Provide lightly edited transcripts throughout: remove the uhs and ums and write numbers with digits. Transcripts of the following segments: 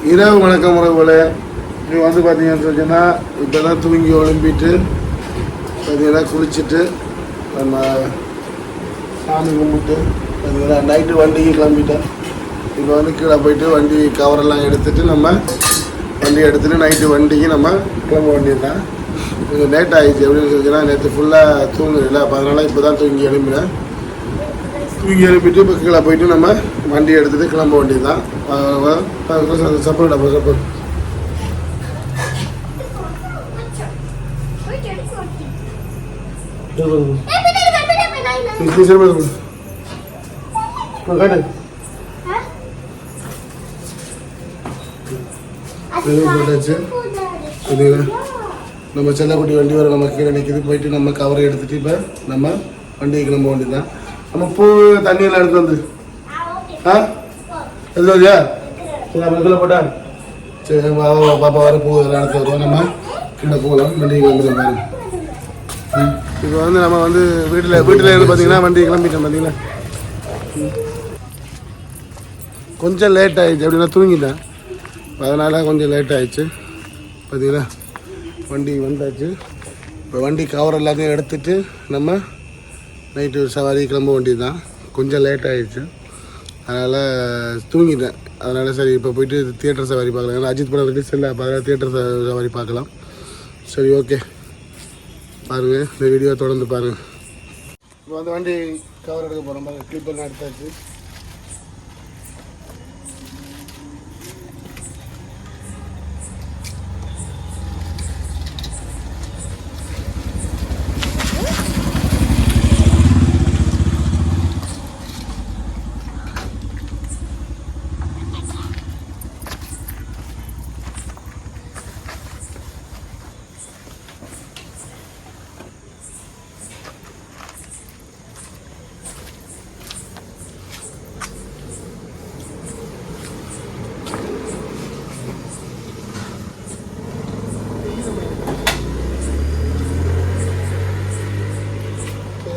இரவு வணக்கம் உறவுகளே. இது வந்து பார்த்தீங்கன்னு சொன்னீங்கன்னா இப்போ தான் தூங்கி ஒழும்பிட்டு பார்த்தீங்கன்னா குளிச்சுட்டு நம்ம சாமி கும்பிட்டு பார்த்தீங்கன்னா நைட்டு வண்டிக்கு கிளம்பிட்டேன். இப்போ வந்து கீழே போயிட்டு வண்டி கவரெல்லாம் எடுத்துகிட்டு நம்ம வண்டி எடுத்துகிட்டு நைட்டு வண்டிக்கு நம்ம கிளம்ப வேண்டியதுதான். கொஞ்சம் லேட் ஆகிடுச்சு. எப்படின்னு சொல்லிச்சுன்னா நேற்று ஃபுல்லாக தூங்குறதில்ல, அப்போ அதனால் இப்போ தான் தூங்கி எழுப்பினேன். தூங்கி எழுப்பிட்டு இப்போ கீழே போயிட்டு நம்ம வண்டி எடுத்துகிட்டு கிளம்ப வேண்டியது தான். சப்போர்ட் அப்போ சப்போர்ட் போட்டாச்சு. நம்ம செல்லக்குட்டி வண்டி வர நம்ம கீழே நிற்கிது. போயிட்டு நம்ம கவரை எடுத்துகிட்டு இப்போ நம்ம வண்டியை கிளம்ப வேண்டியது தான். நம்ம பூ தண்ணியெல்லாம் எடுத்து வந்து எடுத்து வந்தியா? சரி, நம்ம இதில் போட்டா சரி. பாப்பா வர பூ எல்லாம் எடுத்து வருவோம். நம்ம கீழே போகலாம். வண்டியை கிளம்பிடுவோம் பாருங்க. இப்போ வந்து நம்ம வந்து வீட்டில் இருந்து பார்த்தீங்கன்னா வண்டி கிளம்பிட்டோம். பார்த்தீங்களா கொஞ்சம் லேட் ஆகிடுச்சு. அப்படின்னா தூங்கிட்டேன், அதனால் கொஞ்சம் லேட் ஆகிடுச்சு. பார்த்தீங்களா வண்டி வந்தாச்சு. இப்போ வண்டி கவர் எல்லாத்தையும் எடுத்துகிட்டு நம்ம நைட்டு சவாரி கிளம்ப வேண்டியது தான். கொஞ்சம் லேட் ஆகிடுச்சு, அதனால் தூங்கிட்டேன். அதனால் சரி இப்போ போயிட்டு தியேட்டர் சவாரி பார்க்கலாம். ஏன்னா அஜித் படம் ரிலீஸ் இல்லை, அப்போ அதனால் தியேட்டர் சவாரி பார்க்கலாம். சரி, ஓகே, பாருங்கள், இந்த வீடியோ தொடர்ந்து பாருங்கள். இப்போ வந்து வண்டி கவர் எடுக்க போகிறோம். பாருங்கள், கிளிப்பெல்லாம் எடுத்தாச்சு.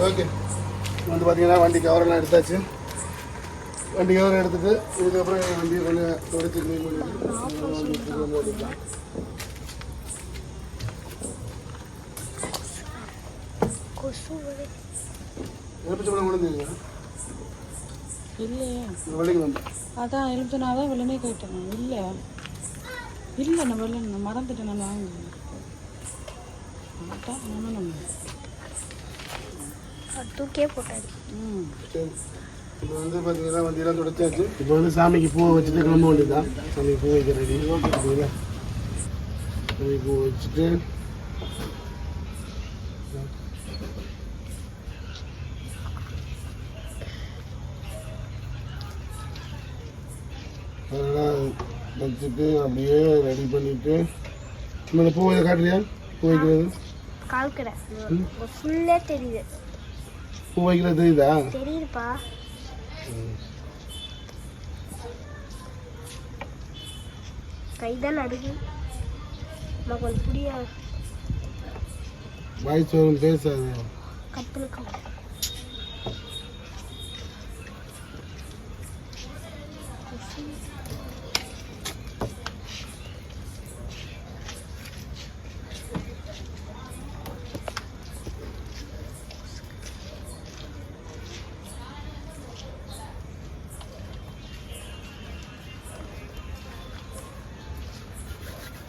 ஓகே, வந்து பார்த்தீங்கன்னா வண்டி கவரெல்லாம் எடுத்தாச்சு. வண்டி கவர் எடுத்துகிட்டு இதுக்கப்புறம் வண்டியை கொஞ்சம் தொடச்சி க்ளீன் பண்ணிட்டு எலுமிச்சம்பழம் முடிஞ்சுங்க இல்லையே வண்டிக்கு வந்து அதான் எலுமிச்சனாதான் வெள்ளனே கேட்டேன். இல்லை இல்லை, நான் வெள்ளன மறந்துட்டேன். நான் வாங்க தூக்கே போட்டாரு. சரி, இப்போ வந்து பார்த்தீங்கன்னா வண்டியெல்லாம் தொடச்சாச்சு. இப்போ வந்து சாமிக்கு பூவை வச்சுட்டு கிளம்ப வேண்டியது தான். சாமிக்கு பூ வைக்க ரெடி. பார்த்தீங்களா, சாமி பூ வச்சுட்டு அதெல்லாம் வச்சுட்டு அப்படியே ரெடி பண்ணிட்டு இந்த பூ வைக்க காட்டுறியா? பூ வைக்கிறது கால்கடை ஃபுல்லா தெரியுது. பூ வைக்கிறது தெரியுதா? தெரியுதுப்பா. கைதான் நடுது. கொஞ்சம் புரியா வாய்ஸ் வரும், பேசாது. கப்பலுக்கு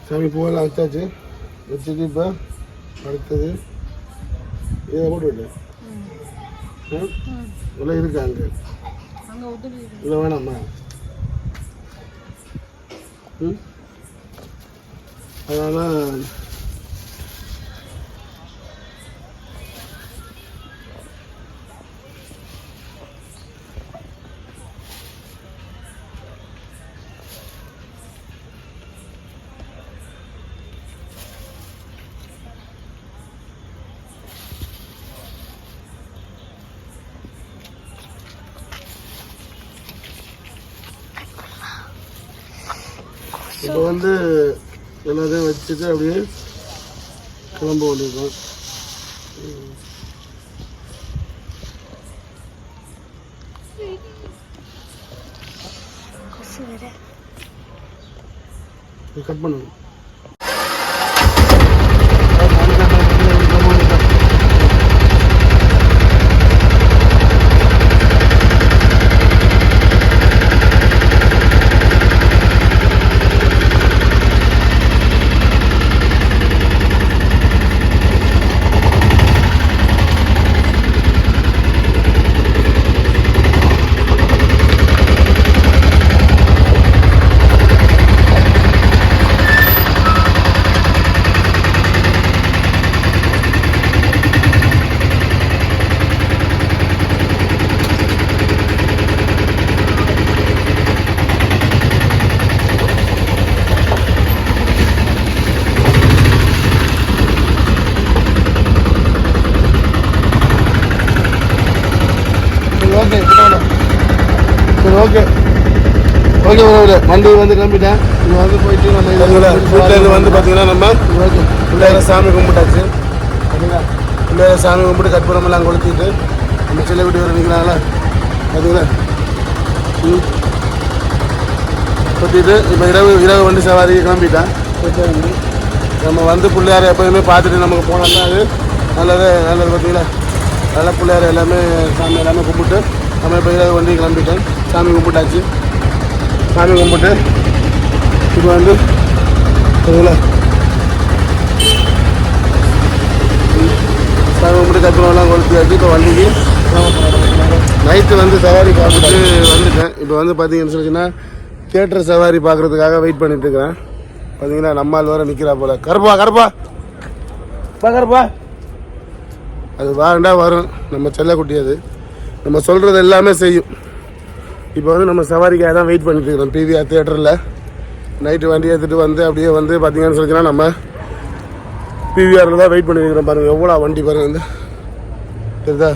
சாமி பூவெல்லாம் வச்சாச்சு. வச்சுட்டு இப்போ அடுத்தது இதை போட்டு விட்டு இதெல்லாம் இருக்கு அங்கே இல்லை வேணாம்மா. அதனால் இப்போ வந்து எல்லாத்தையும் வச்சுட்டு அப்படியே கிளம்ப வேண்டியிருக்கோம். கட் பண்ணுங்க. ஓகே ஓகே ஓகே வண்டி வந்து கிளம்பிட்டேன். இங்கே வந்து போயிட்டு நம்ம வீட்டிலேருந்து வந்து பார்த்தீங்கன்னா நம்ம பிள்ளையார சாமி கும்பிட்டாச்சு. பார்த்தீங்களா பிள்ளையார சாமி கும்பிட்டு கற்பூரமெல்லாம் கொளுத்திட்டு நம்ம சில வீட்டு வர நிற்கிறாங்களா பார்த்தீங்களா கொத்திட்டு இப்போ இரவு வண்டி சவாரி கிளம்பிட்டேன். நம்ம வந்து பிள்ளையார எப்போயுமே பார்த்துட்டு நமக்கு போனோம்னா அது நல்லது பார்த்தீங்களா. நல்லா பிள்ளையார எல்லாமே சாமி எல்லாமே கும்பிட்டு நம்ம இப்போ இரவு வண்டி கிளம்பிட்டேன். சாமி கும்பிட்டாச்சு. சாமி கும்பிட்டு இப்போ வந்து சாமி கும்பிட்டு கற்பூரம்லாம் கொளுத்தியாச்சு. இப்போ வண்டிக்கு நைட்டு வந்து சவாரி பார்த்துட்டு வந்துட்டேன். இப்போ வந்து பார்த்தீங்கன்னு சொல்லிச்சுன்னா தியேட்டர் சவாரி பார்க்குறதுக்காக வெயிட் பண்ணிட்டு இருக்கிறேன். பார்த்தீங்கன்னா நம்மால் வர நிற்கிறா போல. கருப்பா அது வாண்டா வரும். நம்ம செல்லக்குட்டி அது நம்ம சொல்கிறது எல்லாமே செய்யும். இப்போ வந்து நம்ம சவாரிக்காக தான் வெயிட் பண்ணிட்டு இருக்கிறோம் பிவிஆர் தியேட்டரில். நைட்டு வண்டி எடுத்துகிட்டு வந்து அப்படியே வந்து பார்த்தீங்கன்னு சொல்லிச்சுன்னா நம்ம பிவிஆரில் தான் வெயிட் பண்ணியிருக்கிறோம். பாருங்கள் எவ்வளோ வண்டி பாருங்கள். இந்த தெரியுதா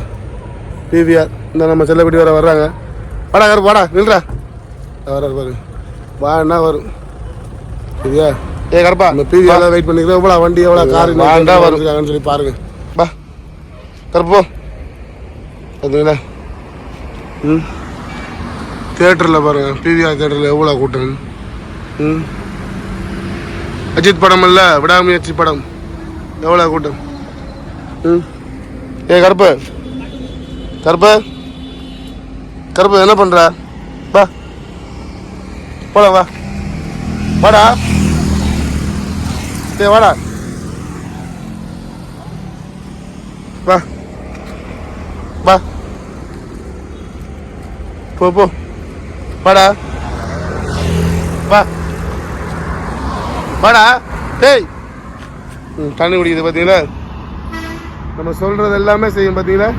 பிவிஆர் இந்த நம்ம செல்லக்குட்டி வர்றாங்க. வாடா நில்றா வர்றாரு பாருங்க. வாண்டா வரும் சரியா. கரப்பா நம்ம பிவிஆரில் வெயிட் பண்ணிக்கிறோம். எவ்வளோ வண்டி எவ்வளோ கார் வாண்டா வருங்காங்கன்னு சொல்லி பாருங்கள். பா கருப்போ பார்த்தீங்களா தியேட்டரில் பாருங்கள் பிவிஆர் தியேட்டரில் எவ்வளோ கூட்டம். அஜித் படம் இல்லை விடாமுயற்சி படம் எவ்வளோ கூட்டம். கருப்பு என்ன பண்ணுற வா போலாம் வாடா வாடா வா போ வாடா டேய் தண்ணி குடிக்குது பார்த்தீங்களா. நம்ம சொல்கிறது எல்லாமே செய்யும் பார்த்தீங்களா.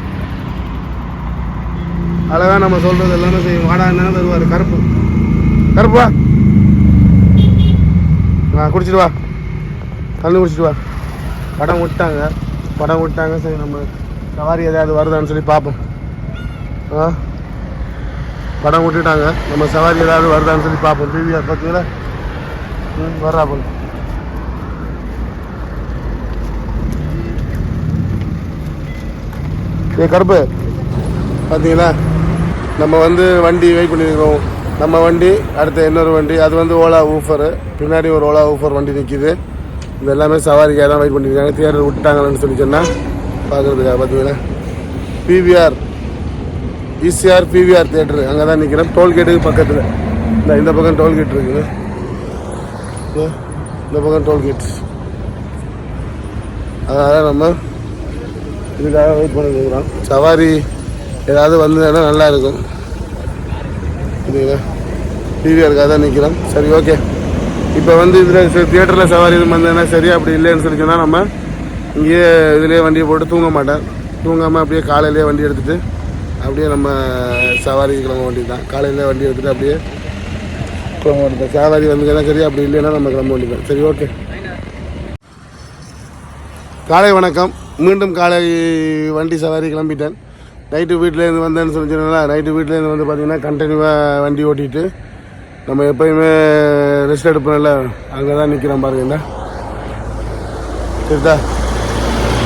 அழகாக நம்ம சொல்கிறது எல்லாமே செய்யும். வாடா என்ன வருவார் கருப்பு வா குடிச்சிட்டு வா தண்ணி குடிச்சிட்டு வா. படம் விட்டாங்க சரி நம்ம சவாரி ஏதாவது வருதான்னு சொல்லி பார்ப்போம். படம் விட்டுட்டாங்க நம்ம சவாரி ஏதாவது வருதான்னு சொல்லி பார்ப்போம். பிவிஆர் பார்த்தீங்களா வர்றா போல. கருப்பு பார்த்தீங்களா நம்ம வந்து வண்டி வெயிட் பண்ணியிருக்கிறோம். நம்ம வண்டி அடுத்த இன்னொரு வண்டி அது வந்து ஓலா ஊஃபரு. பின்னாடி ஒரு ஓலா ஊஃபர் வண்டி நிற்கிது. இது எல்லாமே சவாரிக்காக தான் வெயிட் பண்ணியிருக்காங்க. தியேட்டர் விட்டுட்டாங்கன்னு சொல்லி சொன்னால் பார்க்குறதுக்காக பார்த்தீங்கன்னா பிவிஆர் ஈசிஆர் பிவிஆர் தியேட்டரு அங்கே தான் நிற்கிறேன். டோல்கேட்டுக்கு பக்கத்தில் இந்த பக்கம் டோல்கேட் இருக்குது. இந்த பக்கம் டோல்கேட் அதனால் நம்ம இதுக்காக வெயிட் பண்ணிருக்கிறோம். சவாரி ஏதாவது வந்ததுன்னா நல்லா இருக்கும். இதுங்களா பிவிஆருக்காக தான் நிற்கிறோம். சரி ஓகே இப்போ வந்து இதில் தியேட்டரில் சவாரி வந்ததுன்னா சரி. அப்படி இல்லைன்னு சொல்லி சொன்னால் நம்ம இங்கேயே இதுலேயே வண்டியை போட்டு தூங்காமல் அப்படியே காலையிலேயே வண்டி எடுத்துகிட்டு அப்படியே நம்ம சவாரிக்கு கிளம்ப வேண்டியது தான். காலையில் வண்டி எடுத்துகிட்டு அப்படியே கிளம்ப வேண்டியது. சவாரி வந்ததுன்னா சரி. அப்படி இல்லைன்னா நம்ம கிளம்ப வேண்டியது தான். சரி ஓகே காலை வணக்கம். மீண்டும் காலை வண்டி சவாரி கிளம்பிட்டேன். நைட்டு வீட்டிலேருந்து வந்தேன்னு சொல்லிச்சுன்னா நைட்டு வீட்டிலேருந்து வந்து பார்த்திங்கன்னா கண்டினியூவாக வண்டி ஓட்டிகிட்டு நம்ம எப்போயுமே ரெஸ்ட் எடுப்போம்ல அங்கே தான் நிற்கிறோம் பாருங்க. சரிதா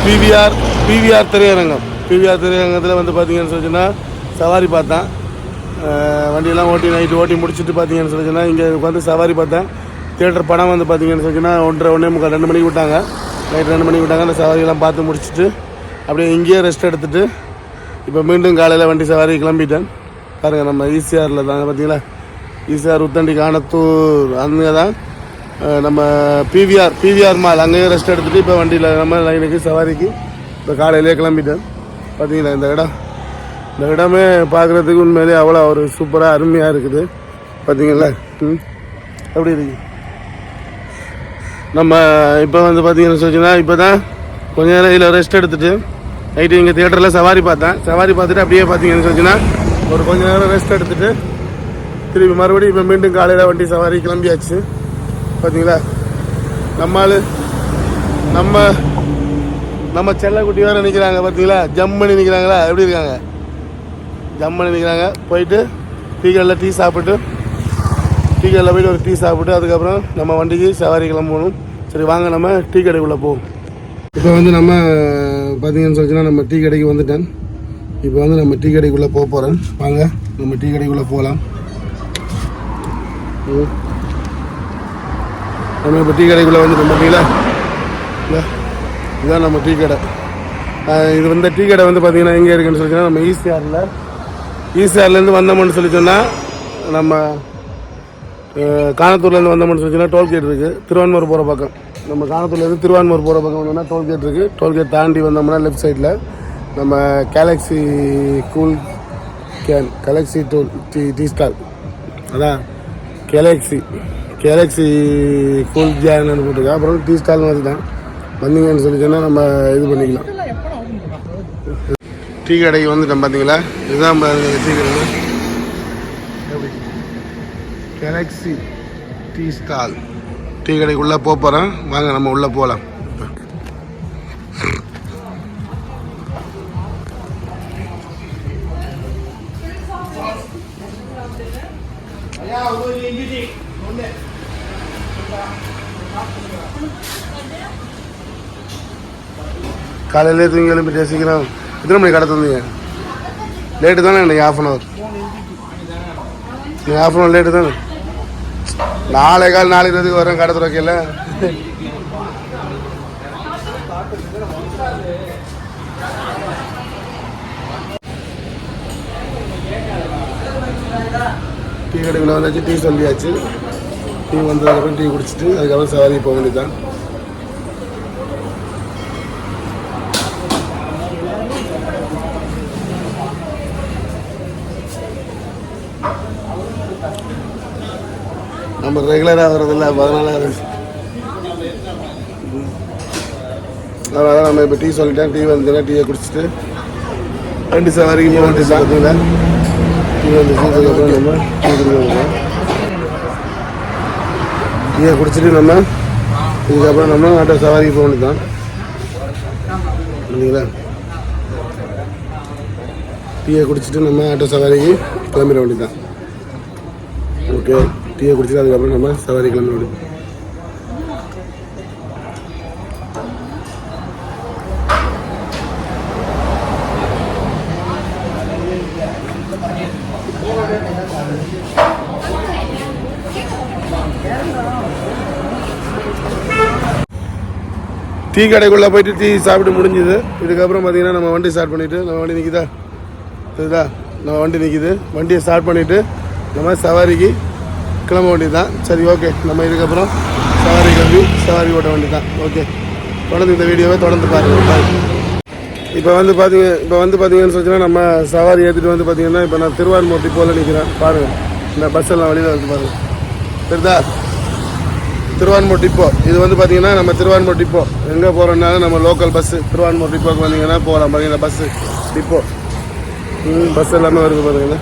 பிவிஆர் திரையரங்கத்தில் வந்து பார்த்தீங்கன்னு சொல்லிச்சுன்னா சவாரி பார்த்தேன். வண்டியெல்லாம் நைட்டு ஓட்டி முடிச்சுட்டு பார்த்தீங்கன்னு சொல்லிச்சுன்னா இங்கே வந்து சவாரி பார்த்தேன். தியேட்டர் படம் வந்து பார்த்தீங்கன்னு சொன்னால் 1:30 2 மணிக்கு விட்டாங்க. நைட் 2 மணிக்கு விட்டாங்க. அந்த சவாரியெல்லாம் பார்த்து முடிச்சுட்டு அப்படியே இங்கேயே ரெஸ்ட் எடுத்துகிட்டு இப்போ மீண்டும் காலையில் வண்டி சவாரி கிளம்பிட்டேன். பாருங்கள் நம்ம ஈசிஆரில் தாங்க பார்த்தீங்களா, ஈசிஆர் உத்தண்டி காணத்தூர் அங்கே தான் நம்ம பிவிஆர் மால் அங்கேயே ரெஸ்ட் எடுத்துகிட்டு இப்போ வண்டியில் நம்ம லைனுக்கு சவாரிக்கு இப்போ காலையிலே கிளம்பிட்டேன். பார்த்தீங்களா இந்த இடமே பார்க்குறதுக்கு உண்மையிலே அவ்வளோ ஒரு சூப்பராக அருமையாக இருக்குது. பார்த்தீங்களா எப்படி இருக்கு. நம்ம இப்போ வந்து பார்த்தீங்கன்னு சொன்னால் இப்போ தான் கொஞ்ச நேரம் இதில் ரெஸ்ட் எடுத்துகிட்டு நைட்டு இங்கே தியேட்டரில் சவாரி பார்த்துட்டு அப்படியே பார்த்தீங்கன்னு சொன்னால் ஒரு கொஞ்ச நேரம் ரெஸ்ட் எடுத்துகிட்டு திருப்பி மறுபடியும் இப்போ மீண்டும் காலையில் வண்டி சவாரி கிளம்பியாச்சு. பார்த்தீங்களா நம்ம செல்லக்குட்டி வேறு நிற்கிறாங்க. பார்த்தீங்களா ஜம்மனி நிற்கிறாங்களா, எப்படி இருக்காங்க, ஜம்மனி நிற்கிறாங்க. போயிட்டு டீ கடையில் போயிட்டு ஒரு டீ சாப்பிட்டு அதுக்கப்புறம் நம்ம வண்டிக்கு சவாரி கிளம்பணும். சரி வாங்க நம்ம டீ கடைக்குள்ளே போவோம். இப்போ வந்து நம்ம பார்த்தீங்கன்னு சொல்லிச்சுன்னா நம்ம டீ கடைக்கு வந்துட்டேன். இப்போ வந்து நம்ம டீ கடைக்குள்ளே போகிறேன். வாங்க நம்ம டீ கடைக்குள்ளே போகலாம். நம்ம இப்போ டீ கடைக்குள்ளே வந்துட்டோம். பார்த்தீங்களா இதுதான் நம்ம டீ கடை. இது வந்து டீ கடை வந்து பார்த்தீங்கன்னா எங்கே இருக்குன்னு சொல்லிச்சுன்னா நம்ம ஈசிஆர்லேருந்து வந்தோம்னு சொல்லி சொன்னால் நம்ம காணத்தூர்லேருந்து வந்தோம்னு சொல்லி சொன்னால் டோல்கேட் இருக்குது. திருவான்மூர் போகிற பக்கம் நம்ம காணத்தூர்லேருந்து திருவான்மூர் போகிற பக்கம் வந்தோம்னா டோல்கேட் இருக்குது. டோல்கேட் தாண்டி வந்தோம்னா லெஃப்ட் சைடில் நம்ம கேலக்ஸி டீ ஸ்டால், அதான் கேலக்ஸி கூல் கேன்னு போட்டுருக்கேன். அப்புறம் டீ ஸ்டால் மாதிரி தான் வந்தீங்கன்னு சொல்லி சொன்னால் நம்ம இது பண்ணிக்கலாம். டீ கடைக்கு வந்துட்டோம். பார்த்தீங்களா இதுதான் டீ கடை, கேலக்ஸி டீ ஸ்டால். டீ கடைக்குள்ளே போகிறோம். வாங்க நம்ம உள்ளே போகலாம். காலையிலே தூங்கி எழுப்பி பேசிக்கிறோம். எத்தனை மணிக்கு கடை தந்தீங்க? லேட்டு தானே இன்னைக்கு ½ hour. நீங்கள் ½ hour லேட்டு தானே. 4:15 வரேன் கடை துறக்கையில். டீ கடைக்குள்ள வந்தாச்சு. டீ சொல்லியாச்சு. டீ வந்ததுக்கப்புறம் டீ குடிச்சிட்டு அதுக்கப்புறம் சவாரி போக வேண்டியதுதான். நம்ம ரெகுலராக வர்றதில்ல, அதனால் நம்ம இப்போ டீ சொல்லிட்டேன். டீ வந்துச்சுன்னா டீயை குடிச்சிட்டு வண்டி சவாரிக்கு போக வேண்டியது. பார்த்தீங்களா டீ வந்துச்சு. அதுக்கப்புறம் நம்ம டீ குடிக்க டீயை குடிச்சிட்டு நம்ம இதுக்கப்புறம் நம்ம ஆட்டோ சவாரிக்கு போக வேண்டியது தான். இல்லைங்களா டீயை குடிச்சிட்டு நம்ம ஆட்டோ சவாரிக்கு கிளம்பிட வேண்டியது தான். ஓகே டீயை குடிச்சிட்டு அதுக்கப்புறம் நம்ம சவாரி கிளம்பிட வேண்டியது. டீ கடைக்குள்ளே போயிட்டு டீ சாப்பிட்டு முடிஞ்சுது. இதுக்கப்புறம் பார்த்தீங்கன்னா நம்ம வண்டி ஸ்டார்ட் பண்ணிவிட்டு நம்ம வண்டி நிற்கிதா சரிதா நம்ம வண்டி நிற்கிது. வண்டியை ஸ்டார்ட் பண்ணிவிட்டு நம்ம சவாரிக்கு கிளம்ப வேண்டியது தான். சரி ஓகே நம்ம இதுக்கப்புறம் சவாரி ஓட்ட வேண்டியது தான். ஓகே தொடர்ந்து இந்த வீடியோவை தொடர்ந்து பாருங்கள். இப்போ வந்து பார்த்தீங்கன்னு சொன்னால் நம்ம சவாரி ஏற்றிட்டு வந்து பார்த்தீங்கன்னா இப்போ நான் திருவான்மூர் டிப்போவில் நிற்கிறேன். பாருங்கள் இந்த பஸ் எல்லாம் வழியில் வந்து பாருங்கள் சரிதா. திருவான்மூர் டிப்போ இது வந்து பார்த்தீங்கன்னா நம்ம திருவான்மூர் டிப்போ எங்கே போகிறோம்னாலும் நம்ம லோக்கல் பஸ்ஸு திருவான்மூர் டிப்போக்கு வந்தீங்கன்னா போகலாம். பார்த்தீங்கன்னா பஸ்ஸு டிப்போ பஸ் எல்லாமே வருது. பார்த்தீங்கன்னா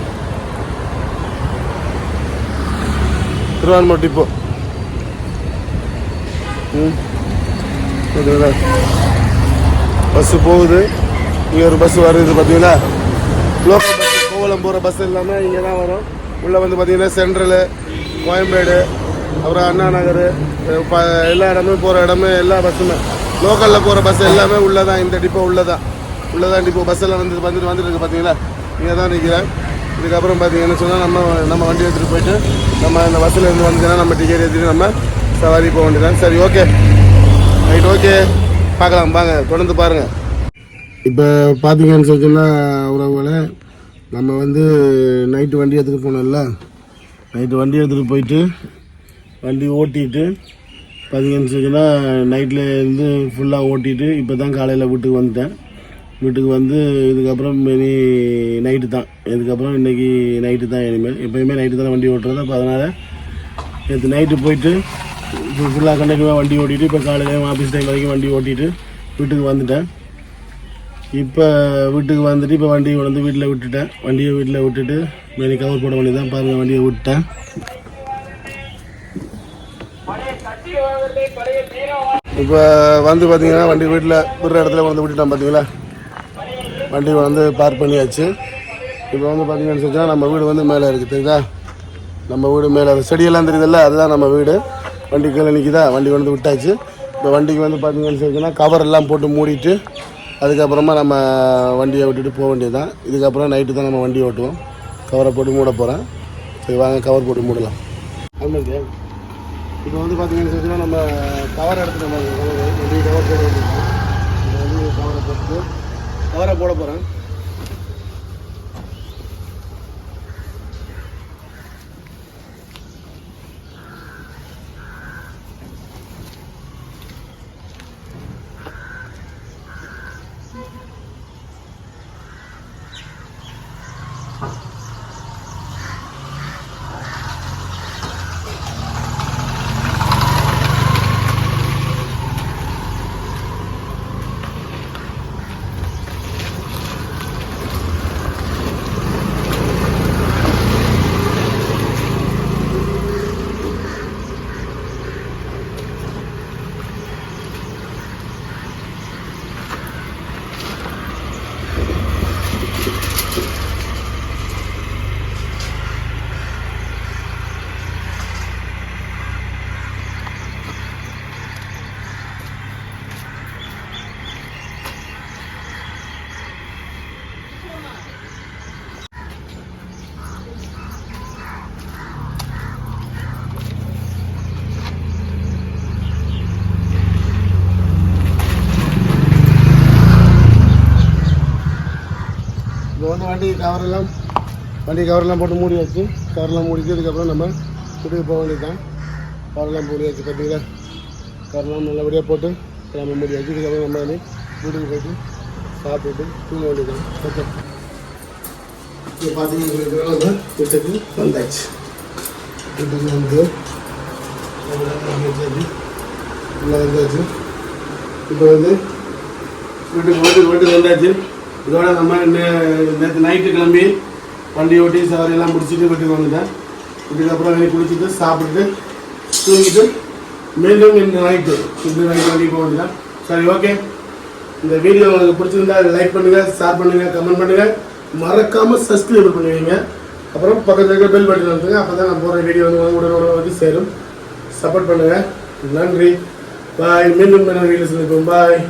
திருவான்மூர் டிப்போ பார்த்தீங்களா பஸ்ஸு போகுது. இங்கே ஒரு பஸ் வருது. பார்த்தீங்களா லோக்கல் பஸ் கோவளம் போகிற பஸ் எல்லாமே இங்கே தான் வரும். உள்ளே வந்து பார்த்தீங்கன்னா சென்ட்ரலு, கோயம்பேடு, அப்புறம் அண்ணா நகர் எல்லா இடமே போகிற இடமே எல்லா பஸ்ஸுமே லோக்கலில் போகிற பஸ் எல்லாமே உள்ளே தான். இந்த டிப்போ உள்ளதான் டிப்போ பஸ் எல்லாம் வந்துட்டு இருக்கு. பார்த்தீங்களா இங்கே தான் நிற்கிறேன். இதுக்கப்புறம் பார்த்தீங்கன்னு சொன்னால் நம்ம வண்டி எடுத்துகிட்டு போயிட்டு நம்ம இந்த பஸ்ஸில் இருந்து வந்துச்சுன்னா நம்ம டிக்கெட் ஏற்றிட்டு நம்ம சவாரி போக வேண்டியதான். சரி, ஓகே, ரைட், ஓகே, பார்க்கலாம், வாங்க தொடர்ந்து பாருங்கள். இப்போ பார்த்தீங்கன்னு சொல்லிச்சுன்னா உறவுகளை, நம்ம வந்து நைட்டு வண்டி எடுத்துகிட்டு போனோம்ல, நைட்டு வண்டி எடுத்துகிட்டு போயிட்டு வண்டி ஓட்டிட்டு பார்த்தீங்கன்னு சொல்லிச்சுன்னா நைட்டில் இருந்து ஃபுல்லாக ஓட்டிட்டு இப்போ தான் காலையில் வீட்டுக்கு வந்துட்டேன். வீட்டுக்கு வந்து இதுக்கப்புறம் இனி நைட்டு தான், இதுக்கப்புறம் இன்றைக்கி நைட்டு தான். இனிமேல் எப்போயுமே நைட்டு தான் வண்டி ஓட்டுறது. அப்போ அதனால் நேற்று நைட்டு போயிட்டு ஃபுல்லாக கண்டிப்பாக வண்டி ஓட்டிட்டு இப்போ காலையில் ஆஃபீஸ் டைம் வரைக்கும் வண்டி ஓட்டிட்டு வீட்டுக்கு வந்துட்டேன். இப்போ வீட்டுக்கு வந்துட்டு இப்போ வண்டியை வந்து வீட்டில் விட்டுட்டேன். வண்டியை வீட்டில் விட்டுட்டு மேலே கவர் போட வேண்டியது தான். பாருங்கள், வண்டியை விட்டேன். இப்போ வந்து பார்த்தீங்கன்னா வண்டி வீட்டில் விடுற இடத்துல வந்து விட்டுட்டோம். பார்த்தீங்களா, வண்டி வந்து பார்க் பண்ணியாச்சு. இப்போ வந்து பார்த்தீங்கன்னு சொன்னால் நம்ம வீடு வந்து மேலே இருக்குது, தெரியுதா? நம்ம வீடு மேலே செடியெல்லாம் தெரியுதில்ல, அதுதான் நம்ம வீடு. வண்டி கீழே நிற்கிதா, வண்டி வந்து விட்டாச்சு. இப்போ வண்டிக்கு வந்து பார்த்தீங்கன்னு சொன்னால் கவர் எல்லாம் போட்டு மூடிட்டு அதுக்கப்புறமா நம்ம வண்டியை விட்டுட்டு போக வேண்டியது தான். இதுக்கப்புறம் நைட்டு தான் நம்ம வண்டி ஓட்டுவோம். கவரை போட்டு மூட போகிறேன். சரி, வாங்க கவர் போட்டு மூடலாம். ஆமாங்க, இப்போ வந்து பார்த்தீங்கன்னு சொன்னால் நம்ம கவர் எடுத்துகிட்டு வண்டி கவர் போட வேண்டியது. இப்போ வந்து கவரை போட்டு கவரை போட போகிறேன். இப்போ வந்து வண்டி கவரெல்லாம் போட்டு மூடி வச்சு கவரெல்லாம் மூடிட்டு இதுக்கப்புறம் நம்ம வீட்டுக்கு போக வேண்டியது தான். கவரெல்லாம் மூடி வச்சு பார்த்தீங்களா, கவரெல்லாம் நல்லபடியாக போட்டு நம்ம மூடி வச்சு இதுக்கப்புறம் நம்ம வந்து வீட்டுக்கு போய்ட்டு சாப்பிட்டுட்டு தூங்க வேண்டியது தான். ஓகே, இப்போ பார்த்தீங்கன்னா வீட்டுக்கு வந்தாச்சு. வீட்டுக்கு வந்து வந்தாச்சு. இப்போ வந்து வீட்டுக்கு வந்தாச்சு. இதோட நம்ம நேற்று நைட்டு கிளம்பி வண்டி ஓட்டி சவாரியெல்லாம் முடிச்சுட்டு வீட்டுக்கு வந்துட்டேன். இதுக்கப்புறம் வெளியே குளிச்சுட்டு சாப்பிட்டுட்டு தூங்கிட்டு மீண்டும் இந்த நைட்டு வண்டி போக வேண்டியதான். சரி, ஓகே, இந்த வீடியோ உங்களுக்கு பிடிச்சிருந்தா லைக் பண்ணுங்கள், ஷேர் பண்ணுங்கள், கமெண்ட் பண்ணுங்கள், மறக்காமல் சப்ஸ்கிரைப் பண்ணுவீங்க. அப்புறம் பக்கத்தில் இருக்க பெல் பட்டன் வந்துங்க. அப்போ தான் நான் போகிற வீடியோ வந்து உடனே வந்து சேரும். சப்போர்ட் பண்ணுங்கள். நன்றி, பாய். மீண்டும் வீடியோ சந்திப்போம். பாய்.